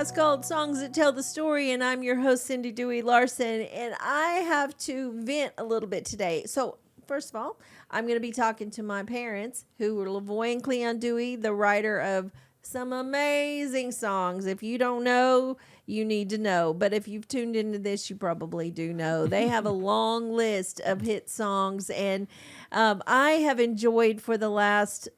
podcast called Songs That Tell the Story, and I'm your host, Cindy Dewey Larson, and I have to vent a little bit today. So, first of all, I'm going to be talking to my parents, who were Lavoie and Cleon Dewey, the writer of some amazing songs. If you don't know, you need to know. But if you've tuned into this, you probably do know. They have a long list of hit songs, and I have enjoyed for the last,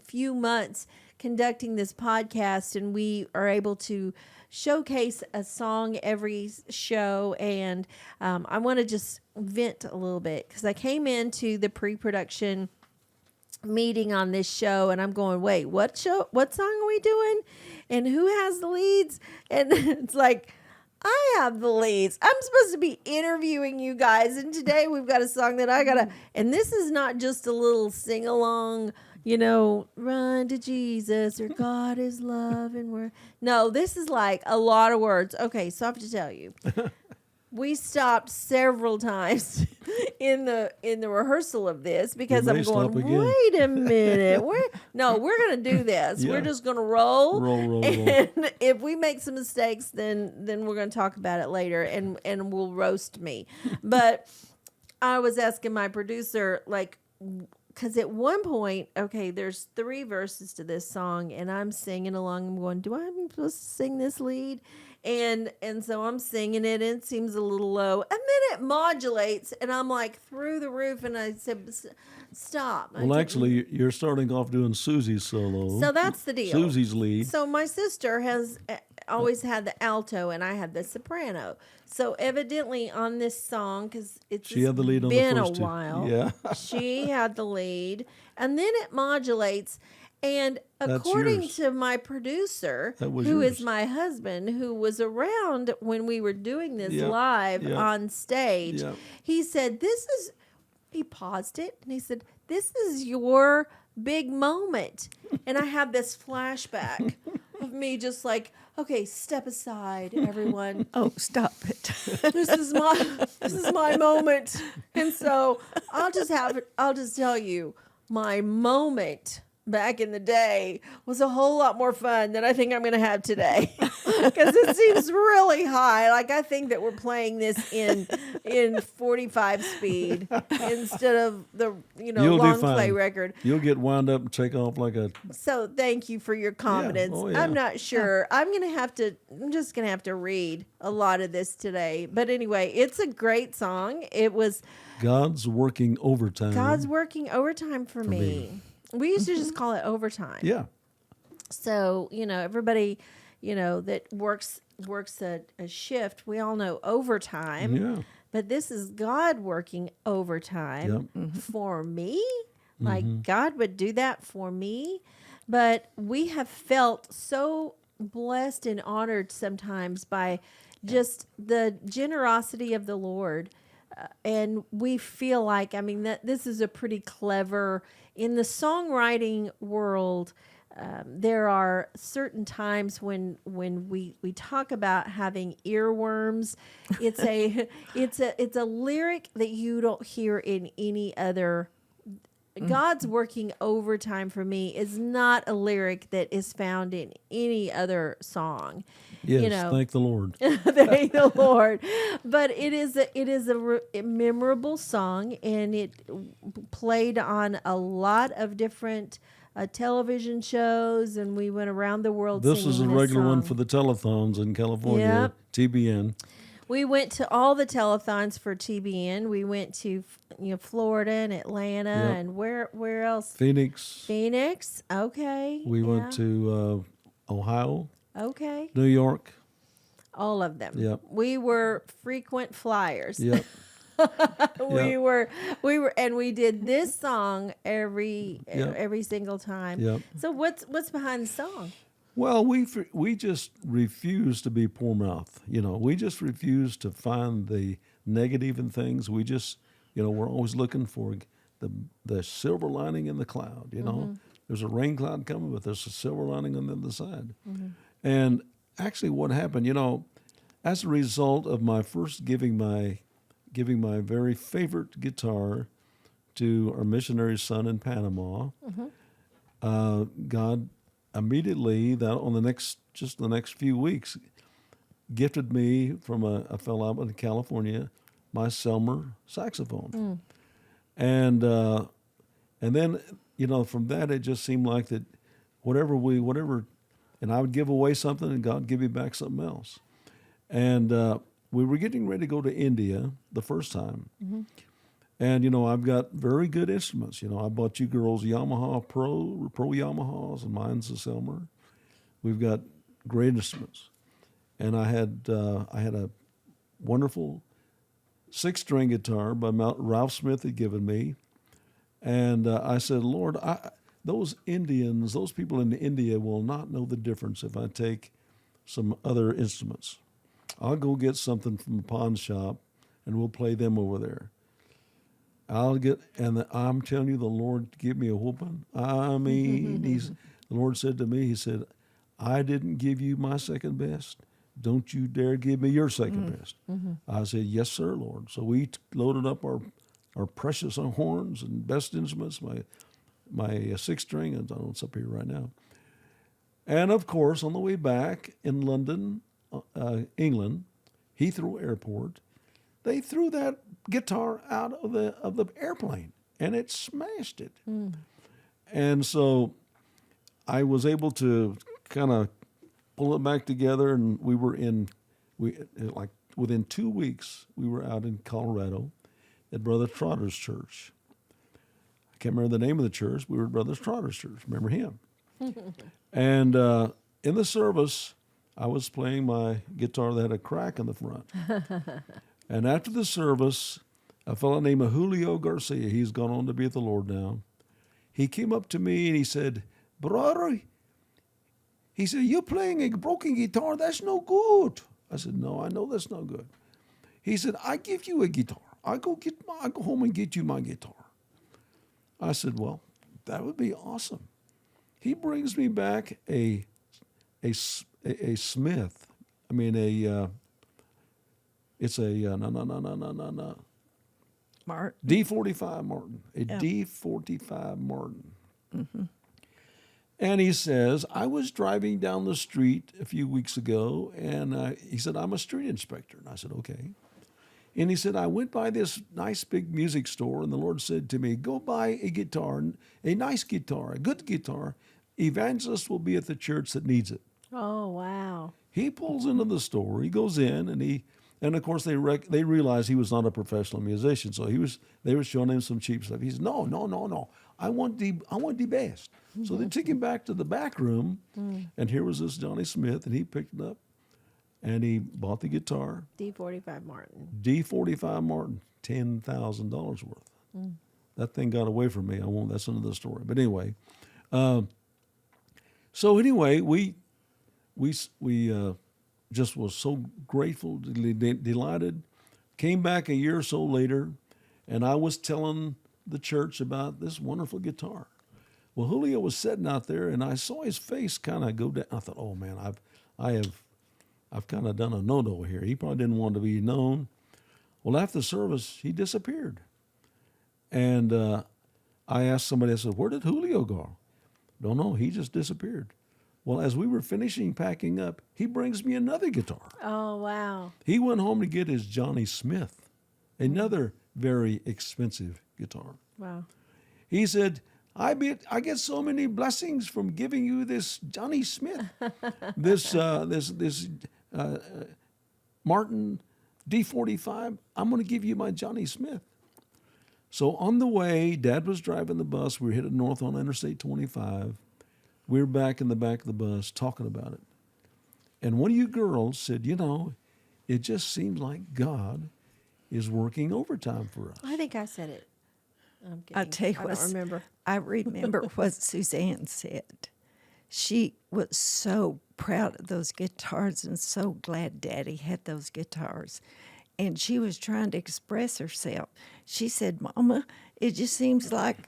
few months conducting this podcast, and we are able to showcase a song every show. And I want to just vent a little bit because I came into the pre-production meeting on this show and I'm going, wait, what song are we doing? And who has the leads? And it's like, I have the leads. I'm supposed to be interviewing you guys. And today we've got a song that and this is not just a little sing along, run to Jesus or God is love and no, this is like a lot of words. Okay. So I have to tell you, we stopped several times in the rehearsal of this because I'm going, wait a minute. We're going to do this. Yeah. We're just going to roll. And if we make some mistakes, then we're going to talk about it later and we'll roast me. But I was asking my producer, because at one point, okay, there's 3 verses to this song and I'm singing along. I'm going, do I am supposed to sing this lead? And so I'm singing it, and it seems a little low. And then it modulates, and I'm like through the roof, and I said, stop. Well, actually, you're starting off doing Susie's solo. So that's the deal. Susie's lead. So my sister has always had the alto, and I had the soprano. So evidently on this song, because she had the lead on been the a first while, yeah. She had the lead, and then it modulates. And according to my producer, who is my husband, who was around when we were doing this live on stage, he said, he paused it and he said, this is your big moment. And I have this flashback of me just like, okay, step aside, everyone. Oh, stop it. This is my moment. And so I'll just tell you, my moment back in the day was a whole lot more fun than I think I'm going to have today, because it seems really high. Like I think that we're playing this in 45 speed instead of the long play record. You'll get wound up and take off like a. So thank you for your confidence. Yeah. I'm not sure. I'm just gonna have to read a lot of this today. But anyway, it's a great song. It was God's working overtime. God's working overtime for me. We used to just call it overtime. Yeah. So, everybody, that works a shift, we all know overtime. Yeah. But this is God working overtime for me. Like God would do that for me. But we have felt so blessed and honored sometimes by just the generosity of the Lord. And we feel like, that this is a pretty clever, in the songwriting world, there are certain times when we talk about having earworms. It's a lyric that you don't hear in any other. God's working overtime for me is not a lyric that is found in any other song. Yes, thank the Lord. Thank the Lord. But it is a memorable song, and it played on a lot of different television shows, and we went around the world This singing is a regular one for the telethons in California, TBN. We went to all the telethons for TBN. We went to Florida and Atlanta and where else? Phoenix. Okay. We went to Ohio. Okay. New York. All of them. Yep. We were frequent flyers. Yep. we were, and we did this song every single time. Yep. So what's behind the song? Well, we just refuse to be poor mouth. We just refuse to find the negative in things. We just, we're always looking for the silver lining in the cloud. There's a rain cloud coming, but there's a silver lining on the other side. And actually, what happened, as a result of my first giving my very favorite guitar to our missionary son in Panama, God immediately, that on the next few weeks, gifted me from a fellow out in California my Selmer saxophone, and then from that it just seemed like that whatever, and I would give away something and God would give me back something else, and we were getting ready to go to India the first time. And, I've got very good instruments. I bought you girls Yamaha Pro Yamahas, and mine's a Selmer. We've got great instruments. And I had a wonderful 6-string guitar by Ralph Smith had given me. And I said, Lord, those people in India will not know the difference if I take some other instruments. I'll go get something from the pawn shop, and we'll play them over there. I'm telling you, the Lord give me a whooping. I mean, the Lord said to me, he said, I didn't give you my second best. Don't you dare give me your second best. I said, yes, sir, Lord. So we loaded up our precious horns and best instruments, my 6-string, and it's up here right now. And of course, on the way back in London, England, Heathrow Airport, they threw that guitar out of the airplane, and it smashed it. And so I was able to kind of pull it back together, and within 2 weeks, we were out in Colorado at Brother Trotter's church. I can't remember the name of the church. We were at Brother Trotter's church. Remember him? And in the service, I was playing my guitar that had a crack in the front. And after the service, a fellow named Julio Garcia, he's gone on to be with the Lord now, he came up to me and he said, brother, he said, you're playing a broken guitar. That's no good. I said, no, I know that's not good. He said, I give you a guitar. I go home and get you my guitar. I said, well, that would be awesome. He brings me back a Smith. I mean, it's a no. Martin. D45 Martin. D45 Martin. And he says, I was driving down the street a few weeks ago, and he said, I'm a street inspector. And I said, okay. And he said, I went by this nice big music store, and the Lord said to me, go buy a guitar, a nice guitar, a good guitar. Evangelist will be at the church that needs it. Oh, wow. He pulls into the store. He goes in, and of course they realized he was not a professional musician, so they were showing him some cheap stuff. He said, no, I want the best. So they took him back to the back room, and here was this Johnny Smith, and he picked it up, and he bought the guitar. D45 Martin. D45 Martin, $10,000 worth. That thing got away from me. That's another story. But anyway, we just was so grateful, delighted. Came back a year or so later, and I was telling the church about this wonderful guitar. Well, Julio was sitting out there, and I saw his face kind of go down. I thought, oh man, I've kind of done a no-no here. He probably didn't want to be known. Well, after the service, he disappeared. And I asked somebody, I said, where did Julio go? Don't know, he just disappeared. Well, as we were finishing packing up, he brings me another guitar. Oh, wow. He went home to get his Johnny Smith, another very expensive guitar. Wow. He said, I get so many blessings from giving you this Johnny Smith, this Martin D45. I'm going to give you my Johnny Smith. So on the way, Dad was driving the bus. We were headed north on Interstate 25. We were back in the back of the bus talking about it. And one of you girls said, it just seems like God is working overtime for us. I think I said it. I'm I'll kidding. tell you I what, don't remember. I remember what Suzanne said. She was so proud of those guitars and so glad Daddy had those guitars. And she was trying to express herself. She said, Mama, it just seems like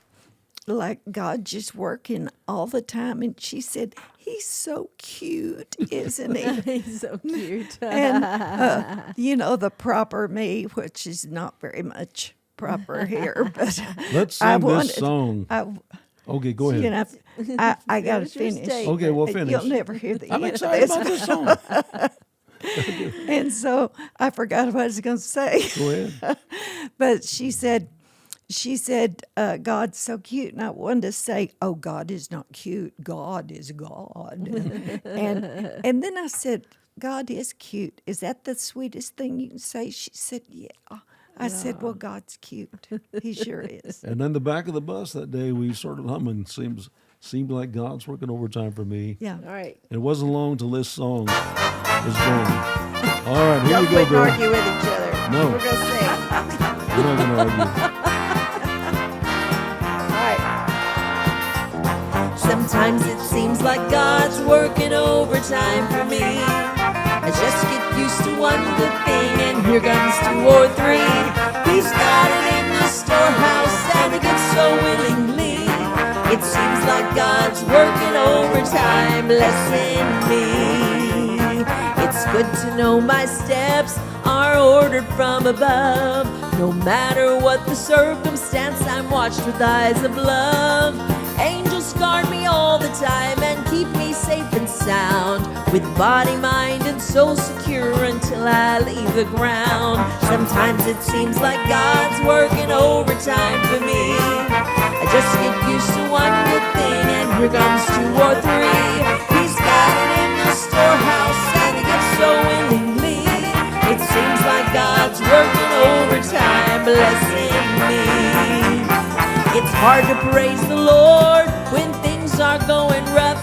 God just working all the time. And she said, he's so cute, isn't he? He's so cute. And, the proper me, which is not very much proper here, but Let's sing this song. Okay, go ahead. You know, I got to Finish your finish. statement. Okay, well, finish. You'll never hear the I'm end excited of about this. this song. And so I forgot what I was going to say. Go ahead. But she said, God's so cute. And I wanted to say, oh, God is not cute. God is God. and then I said, God is cute. Is that the sweetest thing you can say? She said, yeah. I said, well, God's cute. He sure is. And in the back of the bus that day, we started humming. Seemed like God's working overtime for me. Yeah. All right. It wasn't long till this song was done. All right, here Y'all we go, quit and girl. argue with each other. No. We're going to sing. We're not going to argue. All right. Sometimes it seems like God's working overtime for me. I just get used to one good thing, and here comes 2 or 3. He's got it in the storehouse, and he gives so willingly. It seems like God's working overtime, blessing me. It's good to know my steps are ordered from above. No matter what the circumstance, I'm watched with eyes of love. Angels guard me all the time and keep me safe and sound, with body, mind, and soul secure until I leave the ground. Sometimes it seems like God's working overtime for me. I just get used to one good thing, and here comes 2 or 3. He's got it in the storehouse, and he gives so willingly. It seems like God's working overtime, blessing me. It's hard to praise the Lord when things are going rough.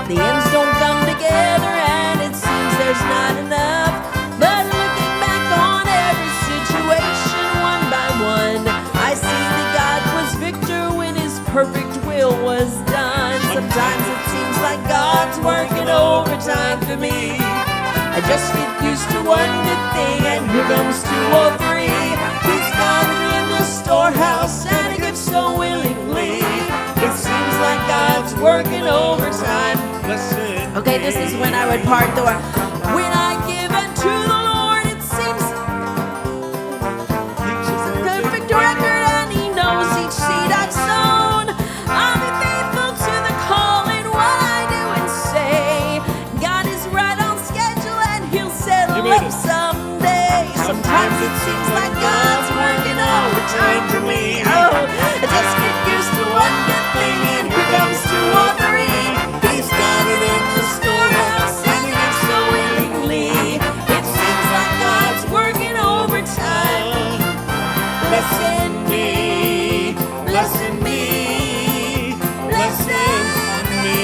The ends don't come together and it seems there's not enough. But looking back on every situation one by one, I see that God was victor when his perfect will was done. Sometimes it seems like God's working overtime for me. I just get used to one good thing, and here comes 2 or 3. He's got it in the storehouse, and he gives so willingly. It seems like God's working overtime. Okay, this is when I would part the way. When I give unto the Lord, it seems He's a perfect record, and he knows each seed I've sown. I'll be faithful to the call in what I do and say. God is right on schedule, and he'll settle up someday. Sometimes it seems like God's working overtime for me. Oh, I just get used to one good thing, and here comes 2 or 3. He's got it in the storehouse, and he gives so willingly. It seems like God's working overtime, blessing me, blessing me, blessing me.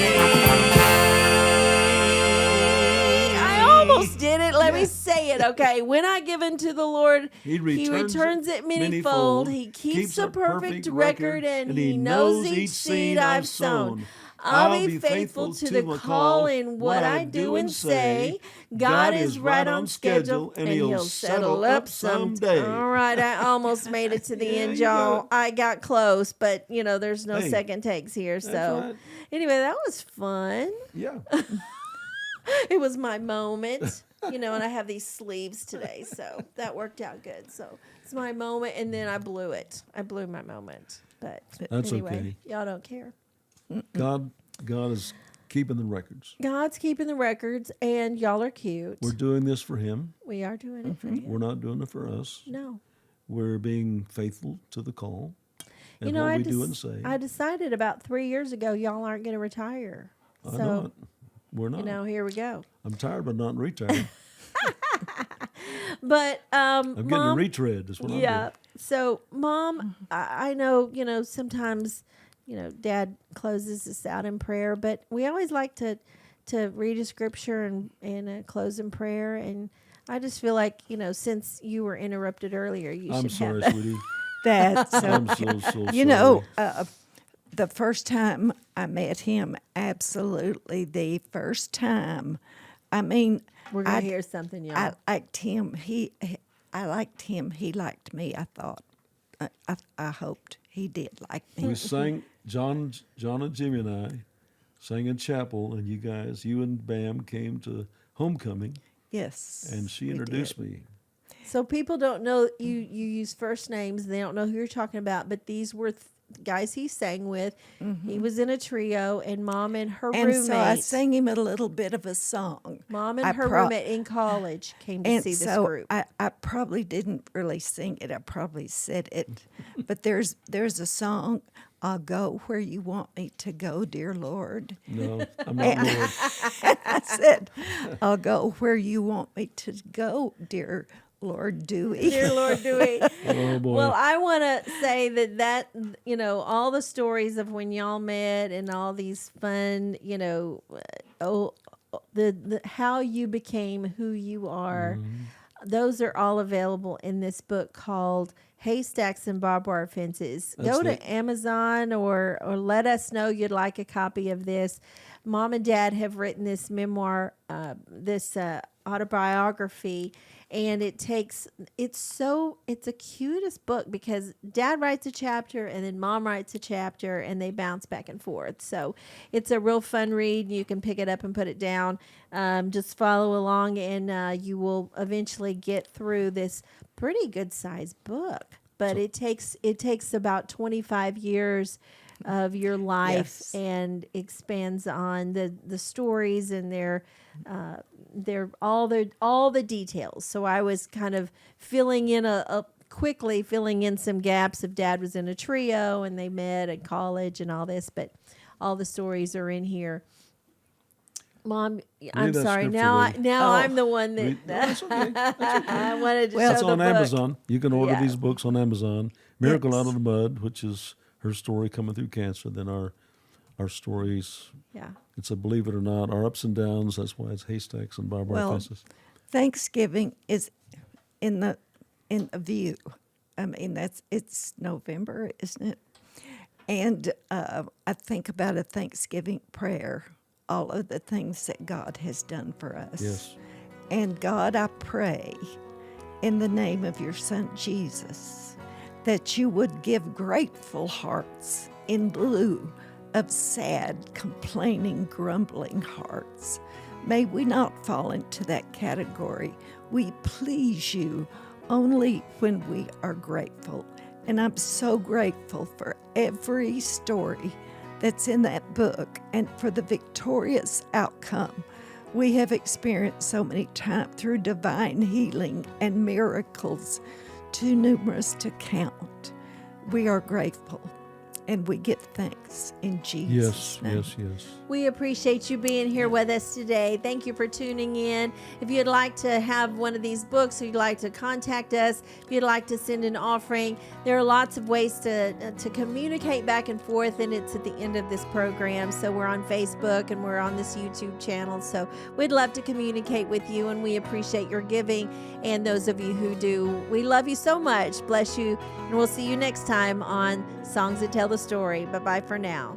I almost did it. Let me say it. Okay. When I give unto the Lord, he returns it manyfold. He keeps a perfect record, and he knows each seed I've sown. I'll be faithful to the call in what I do and say. God is right on schedule, and he'll settle up someday. All right, I almost made it to the end, you y'all. go. I got close, but there's no Hey, second takes here. So right. anyway, that was fun. Yeah. It was my moment, and I have these sleeves today, so that worked out good. So it's my moment, and then I blew it. I blew my moment, but That's anyway, okay. y'all don't care. God is keeping the records. God's keeping the records, and y'all are cute. We're doing this for him. We are doing it for him. We're not doing it for us. No. We're being faithful to the call and what I we do and say. I decided about 3 years ago y'all aren't going to retire. I know it. We're not. Here we go. I'm tired but not retired. But I'm getting a Mom, retread is what I'm yeah. doing. So, Mom, I know, sometimes, Dad closes us out in prayer, but we always like to read a scripture and close in prayer. And I just feel like, since you were interrupted earlier, you I'm should sorry, have sweetie. That's so I'm so sorry. You know, the first time I met him, absolutely the first time. I mean, We're going to hear something, y'all. I liked him. I liked him. He liked me. I thought. I hoped he did like me. We sang, John and Jimmy and I sang in chapel, and you and Bam came to homecoming, Yes. and she we introduced did. me. So people don't know you use first names. They don't know who you're talking about. But these were guys he sang with. He was in a trio, and Mom and her And roommate. so I sang him a little bit of a song. Mom and I her roommate in college came to And see this so group. I probably didn't really sing it. I probably said it. But there's a song, I'll go where you want me to go, dear Lord. No, I'm not Lord. I said, I'll go where you want me to go, dear Lord Dewey. Dear Lord Dewey. Oh boy. Well, I want to say that all the stories of when y'all met and all these fun, the how you became who you are, those are all available in this book called Haystacks and Barbed Wire Fences. Go That's to Amazon or let us know you'd like a copy of this. Mom and Dad have written this memoir, this autobiography, and it's the cutest book because Dad writes a chapter and then Mom writes a chapter and they bounce back and forth. So it's a real fun read. You can pick it up and put it down. Just follow along and you will eventually get through this pretty good sized book. But it takes about 25 years of your life Yes. and expands on the stories and their all the details. So I was kind of filling in some gaps of Dad was in a trio and they met at college and all this, but all the stories are in here. Mom, I'm that sorry. scripture, Now lady. I'm the one that No, that's okay. That's okay. I wanted to Well, show It's the on book. Amazon. You can order Yeah. these books on Amazon. Miracle Yes. Out of the Mud, which is her story coming through cancer. Then our stories. Yeah. It's a believe it or not, our ups and downs. That's why it's Haystacks and Barbed Wire Well, Fences. Thanksgiving is in the view. I mean, it's November, isn't it? And I think about a Thanksgiving prayer, all of the things that God has done for us. Yes. And God, I pray in the name of your Son Jesus that you would give grateful hearts in lieu of sad, complaining, grumbling hearts. May we not fall into that category. We please you only when we are grateful. And I'm so grateful for every story that's in that book and for the victorious outcome we have experienced so many times through divine healing and miracles too numerous to count. We are grateful and we give thanks in Jesus' Yes, name. yes. We appreciate you being here with us today. Thank you for tuning in. If you'd like to have one of these books, or you'd like to contact us, if you'd like to send an offering, there are lots of ways to communicate back and forth, and it's at the end of this program. So we're on Facebook and we're on this YouTube channel. So we'd love to communicate with you, and we appreciate your giving. And those of you who do, we love you so much. Bless you, and we'll see you next time on Songs That Tell the Story. Bye-bye for now.